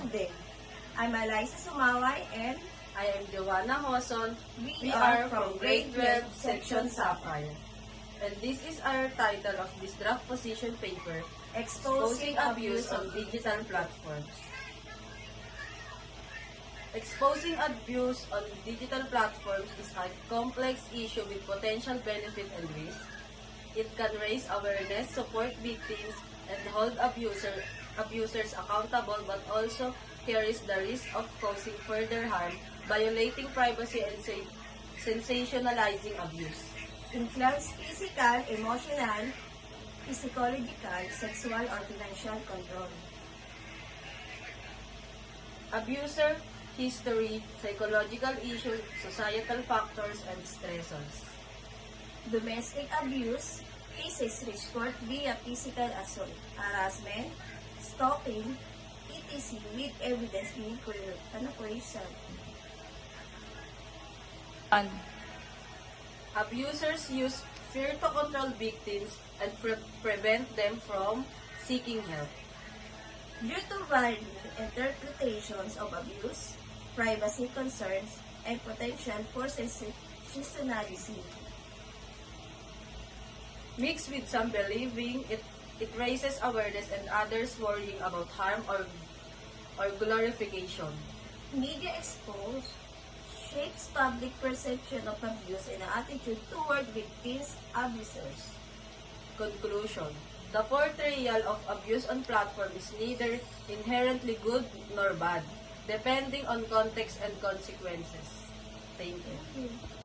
of them. I'm Eliza Sumaway and I am Joanna Hoson. We are from grade 12, section Sapphire. And this is our title of this draft position paper, Exposing Abuse on Digital Platforms. Exposing abuse on digital platforms is a complex issue with potential benefit and risk. It can raise awareness, support victims, and hold abusers accountable, but also carries the risk of causing further harm, violating privacy, and sensationalizing abuse. Includes physical, emotional, psychological, sexual, or financial control. Abuser history, psychological issues, societal factors, and stressors. Domestic abuse cases report via physical assault, harassment, stalking, etc. with evidence being coercive. Abusers use fear to control victims and prevent them from seeking help. Due to varying interpretations of abuse, privacy concerns, and potential for sensationalism. Mixed with some believing it raises awareness and others worrying about harm or glorification. Media exposure shapes public perception of abuse and attitude toward victims, abusers. Conclusion. The portrayal of abuse on platform is neither inherently good nor bad, depending on context and consequences. Thank you. Thank you.